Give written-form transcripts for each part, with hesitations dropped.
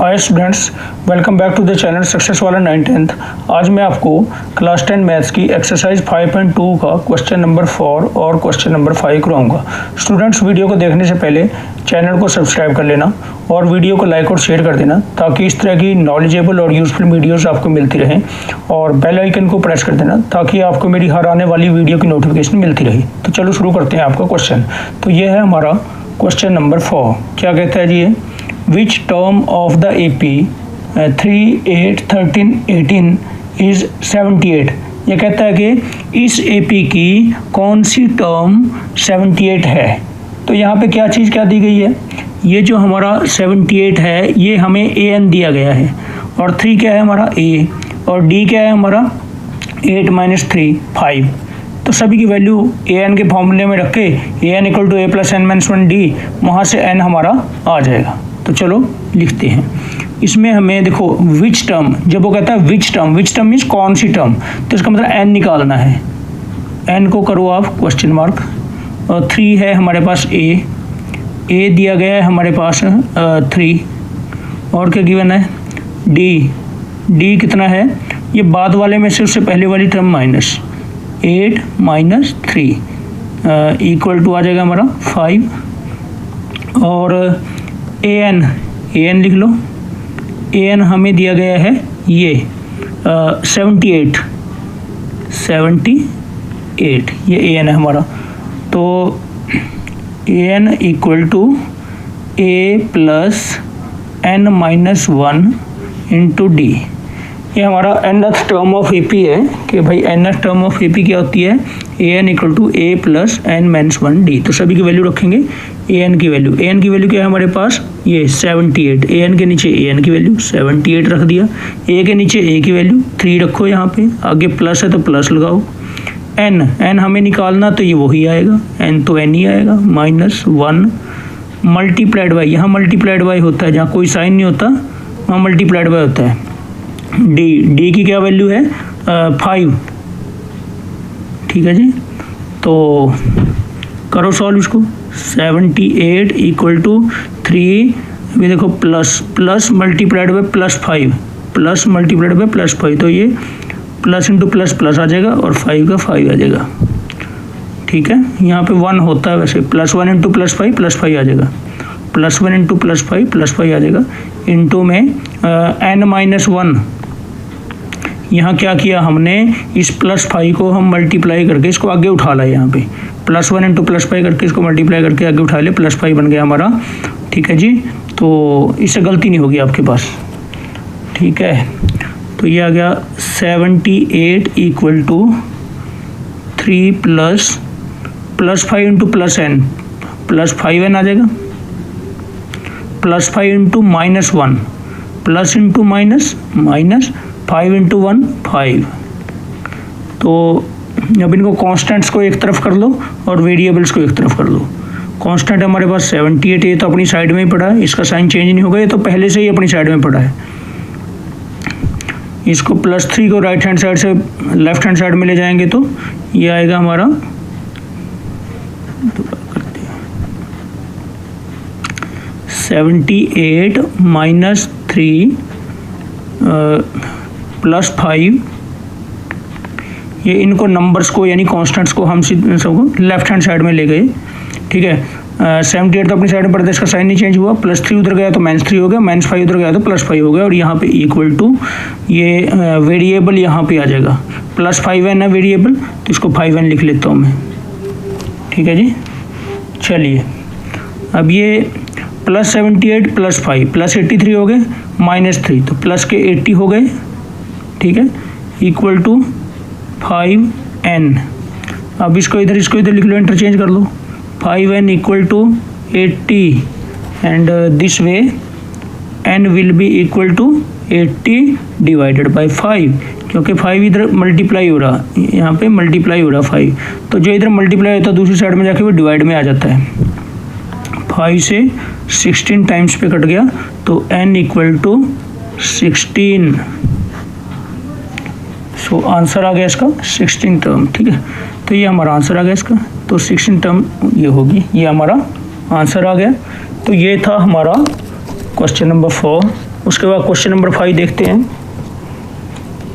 Hi students, welcome back to the channel success वाला 9th। आज मैं आपको क्लास 10 मैथ्स की एक्सरसाइज 5.2 का क्वेश्चन नंबर 4 और क्वेश्चन नंबर 5 करवाऊंगा। स्टूडेंट्स, वीडियो को देखने से पहले चैनल को सब्सक्राइब कर लेना और वीडियो को लाइक और शेयर कर देना ताकि इस तरह की नॉलेजेबल और यूज़फुल वीडियोज़ आपको मिलती रहें, और बेल आइकन को प्रेस कर देना ताकि आपको मेरी हर आने वाली वीडियो की नोटिफिकेशन मिलती रहे। तो चलो शुरू करते हैं आपका क्वेश्चन। तो ये है हमारा क्वेश्चन नंबर 4। क्या कहता है जी ये, Which term of the AP 3, 8, 13, 18 is 78? ये कहता है कि इस AP की कौन सी टर्म 78 है। तो यहाँ पे क्या चीज़ क्या दी गई है, ये जो हमारा 78 है ये हमें AN दिया गया है, और 3 क्या है हमारा A, और D क्या है हमारा 8 - 3 5। तो सभी की वैल्यू AN के फॉर्मूले में रख के AN = A + n - 1D, वहाँ से n हमारा आ जाएगा। तो चलो लिखते हैं। इसमें हमें देखो विच टर्म, जब वो कहता है विच टर्म मीन्स कौन सी टर्म, तो इसका मतलब n निकालना है। n को करो आप क्वेश्चन मार्क, और 3 है हमारे पास A दिया गया है हमारे पास 3, और क्या गिवन है D कितना है, ये बाद वाले में से उससे पहले वाली टर्म -8 - 3 इक्वल टू आ जाएगा हमारा 5, और AN लिख लो। AN हमें दिया गया है ये 78, ये AN है हमारा। तो AN = A + n - 1 × D। ये हमारा nth टर्म ऑफ AP है कि भाई nth टर्म ऑफ AP क्या होती है, AN = A + n - 1D। तो सभी की वैल्यू रखेंगे। AN की वैल्यू क्या है हमारे पास, ये 78। AN के नीचे AN की वैल्यू 78 रख दिया। A के नीचे A की वैल्यू 3 रखो, यहाँ पे आगे प्लस है तो प्लस लगाओ। n हमें निकालना, तो ये वही आएगा, n तो n ही आएगा, -1 मल्टीप्लाइड बाई, यहाँ मल्टीप्लाइड बाई होता है, जहाँ कोई साइन नहीं होता वहाँ मल्टीप्लाइड बाई होता है। D की क्या वैल्यू है 5, ठीक है जी। तो करो सॉल्व इसको। 78 = 3, अभी देखो plus multiplied by +5, plus multiplied by +5, तो ये प्लस इंटू प्लस आ जाएगा, और 5 का 5 आ जाएगा, ठीक है। यहाँ पे 1 होता है वैसे, +1 × +5 +5 आ जाएगा, +1 × +5 +5 आ जाएगा। इंटू में n - 1, यहाँ क्या किया हमने, इस +5 को हम मल्टीप्लाई करके इसको आगे उठा लाए, यहाँ पे +1 × +5 करके इसको मल्टीप्लाई करके आगे उठा ले, +5 बन गया हमारा, ठीक है जी। तो इससे गलती नहीं होगी आपके पास, ठीक है। तो ये आ गया 78 = 3 + 5 × +n, +5n आ जाएगा, +5 × -1, प्लस इंटू माइनस, -5 × 1 5। तो अब इनको कांस्टेंट्स को एक तरफ कर लो और वेरिएबल्स को एक तरफ कर लो। कांस्टेंट हमारे पास 78 है, तो अपनी साइड में ही पड़ा है, इसका साइन चेंज नहीं होगा, ये तो पहले से ही अपनी साइड में पड़ा है। इसको +3 को राइट हैंड साइड से लेफ्ट हैंड साइड में ले जाएंगे तो ये आएगा हमारा 78 - 3 +5। ये इनको नंबर्स को यानी कांस्टेंट्स को हम सबको लेफ्ट हैंड साइड में ले गए, ठीक है। 78 तो अपनी साइड में पड़ता है, इसका साइन नहीं चेंज हुआ, +3 उधर गया तो -3 हो गया, -5 उधर गया तो +5 हो गया, और यहाँ पे इक्वल टू ये वेरिएबल यहाँ पे आ जाएगा, +5n है वेरिएबल, तो इसको 5n लिख लेता हूँ मैं, ठीक है जी। चलिए अब ये +78 + 5 +83 हो गए, -3 तो प्लस के 80 हो गए, ठीक है, इक्वल टू 5n। अब इसको इधर लिख लो, इंटरचेंज कर लो, 5n = 80, and this way n will be equal to 80 / 5, क्योंकि 5 इधर मल्टीप्लाई हो रहा, यहाँ पे मल्टीप्लाई हो रहा 5, तो जो इधर मल्टीप्लाई होता है दूसरी साइड में जाके वो डिवाइड में आ जाता है। 5 से 16 टाइम्स पे कट गया, तो n = 16। सो आंसर आ गया इसका 16 टर्म, ठीक है। तो ये हमारा आंसर आ गया इसका, तो 16 टर्म ये होगी, ये हमारा आंसर आ गया। तो ये था हमारा क्वेश्चन नंबर 4। उसके बाद क्वेश्चन नंबर 5 देखते हैं,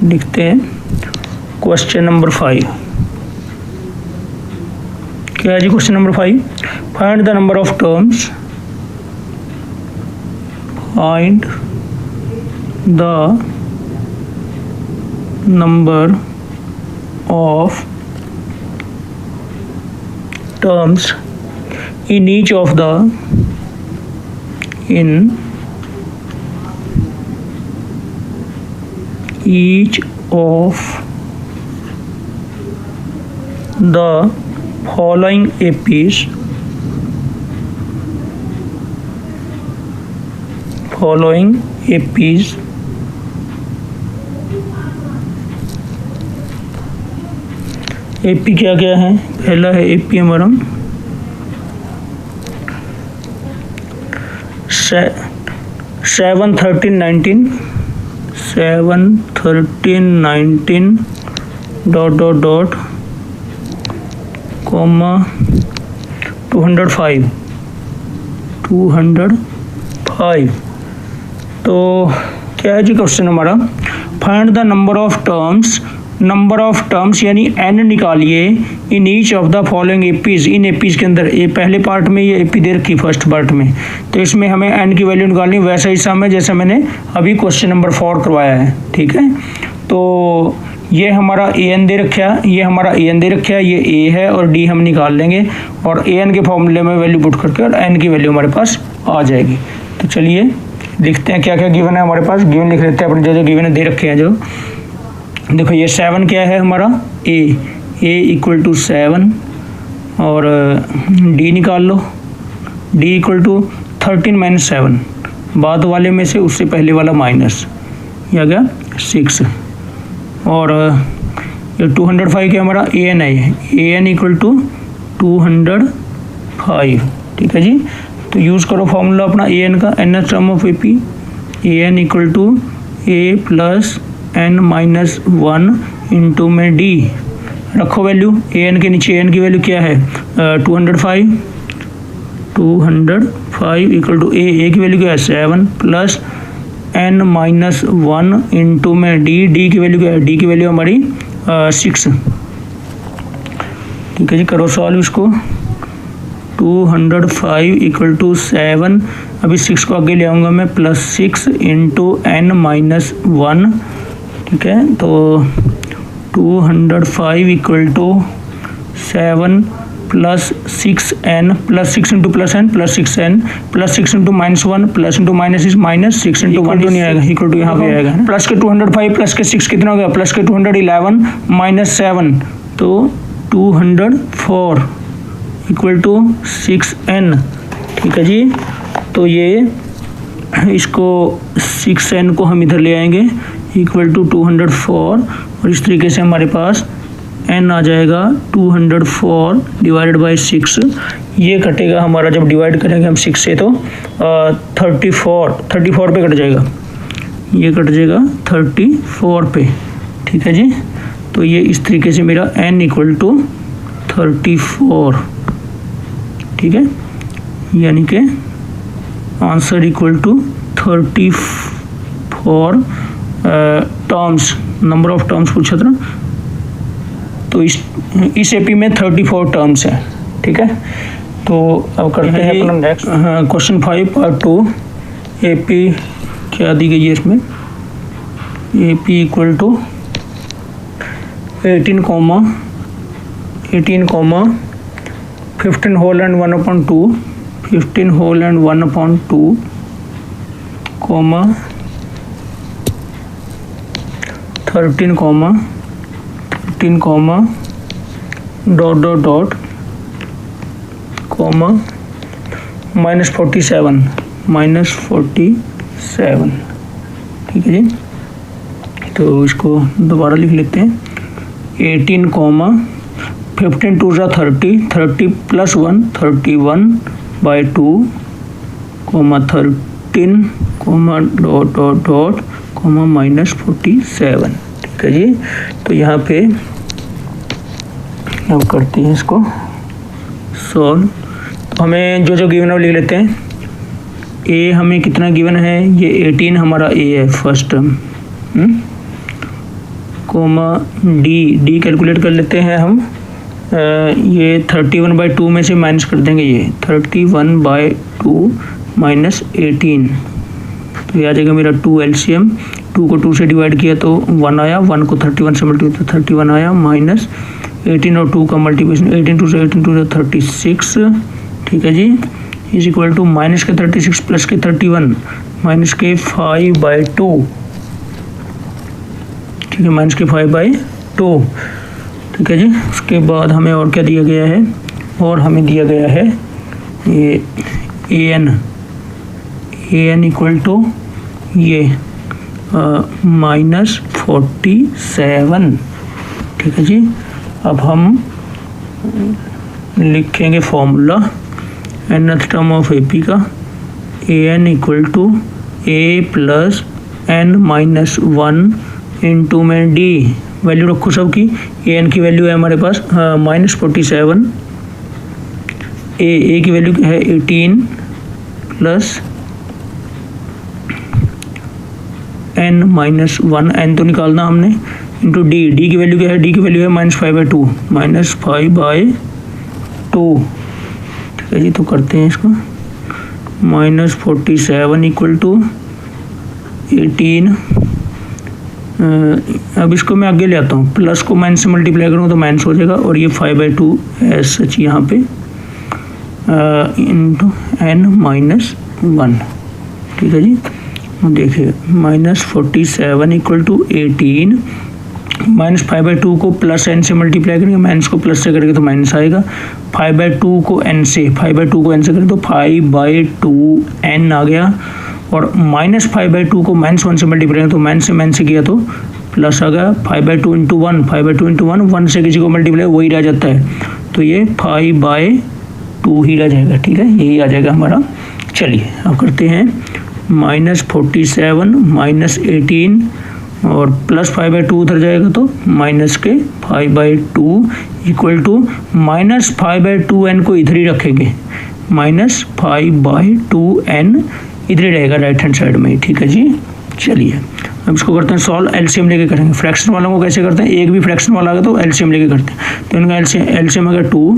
लिखते हैं क्वेश्चन नंबर 5। क्या है जी question number 5? Find the number of terms, find the number of terms in each of the following APs, AP क्या क्या है? पहला है AP हमारा 7, 13, 19 डॉट कॉमा 205। तो क्या है जी क्वेश्चन हमारा? Find the number of terms, number of terms यानी n निकालिए in each of the following APs, in APs के अंदर। ये पहले पार्ट में ये एपी दे रखी फर्स्ट पार्ट में, तो इसमें हमें n की वैल्यू निकालनी वैसा ही सम है जैसे मैंने अभी क्वेश्चन नंबर 4 करवाया है। ठीक है, तो ये हमारा an दे रखा है, ये हमारा an दे रखा है, ये a है और d हम निकाल लेंगे और an के फॉर्मूले में वैल्यू पुट करके और n की वैल्यू हमारे पास आ जाएगी। तो चलिए लिखते हैं क्या क्या गिवन है हमारे पास, गिवन लिख लेते हैं अपने जो गिवन है दे रखे हैं। जो देखो ये 7 क्या है हमारा a इक्वल टू 7 और d निकाल लो, d इक्वल टू 13 माइनस 7, बाद वाले में से उससे पहले वाला माइनस, ये आ गया 6 और ये 205 क्या हमारा an है, an इक्वल टू 205। ठीक है जी, तो यूज़ करो फॉर्मूला अपना an का, n sum of AP, an equal to a plus n minus 1 into में d रखो वैल्यू, an के नीचे n की वैल्यू क्या है 205 इक्वल टू a की वैल्यू क्या है 7 प्लस n माइनस 1 इंटू में d की वैल्यू क्या है, d की वैल्यू हमारी 6। ठीक है जी, करो सॉल्व इसको। 205 इक्वल टू 7, अभी 6 को आगे ले आऊँगा मैं, प्लस 6 इंटू n माइनस 1। ठीक है, तो 205 equal to 7 plus 6n plus 6 into plus n plus 6n plus 6 into minus 1 plus into minus 6 minus 6 into 1 तो नहीं आएगा, इक्वल टू यहाँ पे आएगा प्लस के 205 प्लस के 6 कितना हो गया, प्लस के 211 माइनस 7 तो 204 इक्वल टू 6n। ठीक है जी, तो ये इसको 6n को हम इधर ले आएंगे इक्वल टू 204 और इस तरीके से हमारे पास n आ जाएगा 204 डिवाइडेड बाई 6। ये कटेगा हमारा, जब डिवाइड करेंगे हम 6 से तो 34 पे कट जाएगा, ये कट जाएगा 34 पे। ठीक है जी, तो ये इस तरीके से मेरा n इक्वल टू 34। ठीक है, यानी कि answer equal to 34 terms, number of terms पूछा था, तो इस एपी में 34 टर्म्स हैं। ठीक है, तो अब करते हैं अपना नेक्स्ट क्वेश्चन 5 पार्ट 2। एपी क्या दी गई है इसमें, AP equal to 18 15 whole and 1/2, 15 whole and 1/2 comma 13 comma dot comma -47। ठीक है जी, तो इसको दोबारा लिख लेते हैं। 18 comma 15 2 30 plus 1 31/2 comma 13 comma dot comma -47। ठीक है जी, तो यहाँ पे अब करते हैं इसको सॉल्व। तो हमें जो गिवन है लिख लेते हैं। ए हमें कितना गिवन है, ये 18 हमारा ए है first term, comma D calculate कर लेते हैं हम। ये 31/2 में से माइनस कर देंगे, ये 31/2 माइनस 18, तो ये आ जाएगा मेरा 2 LCM। 2 को 2 से डिवाइड किया तो 1 आया, 1 को 31 से मल्टीप्लाई तो 31 आया, माइनस 18 और 2 का मल्टीप्लिकेशन 18 2 से 36, ठीक है जी, इज इक्वल टू माइनस के 36 प्लस के 31 माइनस के 5/2, ठीक है, माइनस के 5/2, ठीक है जी। उसके बाद हमें और क्या दिया गया है, और हमें दिया गया है ये an इक्वल टू ये -47, ठीक है जी। अब हम लिखेंगे formula nth term of AP का, an equal to a plus n-1 into में d, वैल्यू रखो सब की। an की वैल्यू है हमारे पास -47, a की वैल्यू है 18 प्लस n-1, n तो निकालना हमने, इंटू डी की वैल्यू क्या है, डी की वैल्यू है -5/2, -5/2, ठीक है जी। तो करते हैं इसको, -47 इक्वल टू 18, अब इसको मैं आगे ले आता हूँ, प्लस को माइनस से मल्टीप्लाई करूँगा तो माइनस हो जाएगा, और ये 5/2 एस सच यहाँ पे इंटू n-1, ठीक है जी। देखिए -47 इक्वल टू 18, -5/2 को प्लस n से मल्टीप्लाई करेंगे, माइनस को प्लस से करेंगे तो माइनस आएगा, 5/2 को n से करें तो 5/2n आ गया, और -5/2 को -1 से मल्टीप्लाई करें तो माइनस से किया तो प्लस आ गया, 5/2 इंटू 1 1 से किसी को मल्टीप्लाई वही रह जाता है, तो ये 5/2 ही रह जाएगा, ठीक है, यही आ जाएगा हमारा। चलिए अब करते हैं, -47 -18 और प्लस 5/2 उधर जाएगा तो माइनस के 5/2 इक्वल टू -5/2n को इधर ही रखेंगे, -5/2n इधर ही रहेगा राइट हैंड साइड में, ठीक है जी। चलिए अब इसको करते हैं सॉल्व, एलसीएम लेके करेंगे। फ्रैक्शन वालों को कैसे करते हैं, एक भी फ्रैक्शन वाला आ गया तो एलसीएम लेके करते हैं, तो इनका एलसीएम आ गया 2,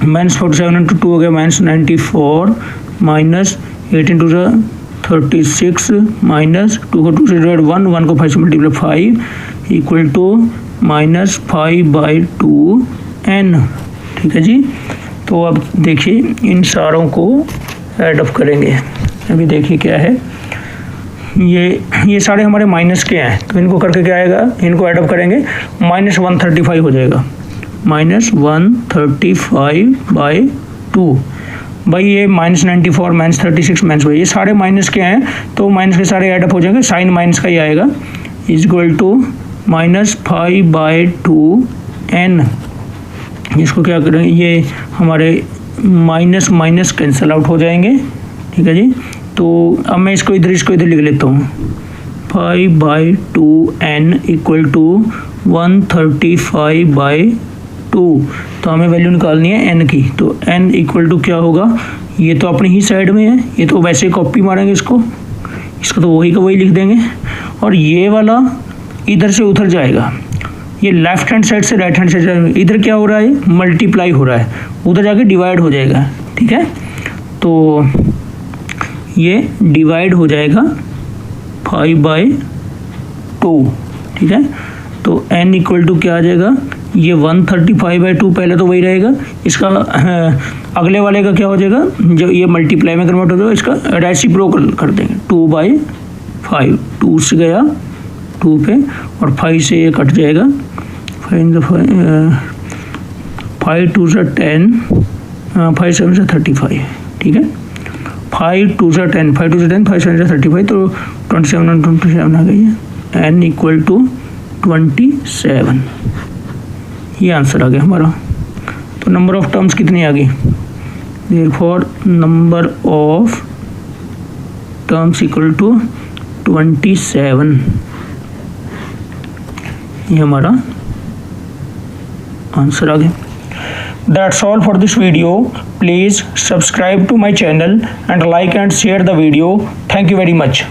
-47 इंटू 2 हो गया -94, -18 टू 36, -2 को 2 से डिवाइड 1 को 5 से मल्टीप्लाई 5 इक्वल टू -5/2n, ठीक है जी। तो अब देखिए इन सारों को ऐड अप करेंगे, अभी देखिए क्या है, ये सारे हमारे माइनस के हैं, तो इनको करके क्या आएगा, इनको ऐड अप करेंगे, -135 हो जाएगा, -135/2 भाई, ये -94 -36 -5, ये सारे माइनस के हैं, तो माइनस के सारे ऐडअप हो जाएंगे, साइन माइनस का ही आएगा, इज इक्वल टू -5/2n। इसको क्या करेंगे, ये हमारे माइनस माइनस कैंसिल आउट हो जाएंगे, ठीक है जी। तो अब मैं इसको इधर लिख लेता हूँ, 5/2n इक्वल टू 135/2, तो हमें वैल्यू निकालनी है n की, तो n इक्वल टू क्या होगा, ये तो अपनी ही साइड में है, ये तो वैसे कॉपी मारेंगे इसको तो वही का वही लिख देंगे, और ये वाला इधर से उधर जाएगा, ये लेफ्ट हैंड साइड से राइट हैंड साइड जाएगा, इधर क्या हो रहा है, मल्टीप्लाई हो रहा है, उधर जाके डिवाइड हो जाएगा, ठीक है। तो ये डिवाइड हो जाएगा 5/2, ठीक है। तो n इक्वल टू क्या आ जाएगा, ये 135/2 पहले तो वही रहेगा, इसका अगले वाले का क्या हो जाएगा, जब ये मल्टीप्लाई में कन्वर्ट हो जाएगा, इसका रेसिप्रोकल कर देंगे, 2/5, 2 से गया 2 पे, और 5 से ये कट जाएगा, 5 2 से 10, 5 7 से 35, ठीक है, 5 2 से 10, 5 2 से 10, 5 7 से 35, तो 27 और 27 आ गई है, n इक्वल टू 27, ये आंसर आ गया हमारा। तो नंबर ऑफ टर्म्स कितनी आ गई, therefore number of terms equal to 27, ये हमारा आंसर आ गया। That's all for this video. Please subscribe to my channel and like and share the video. Thank you very much.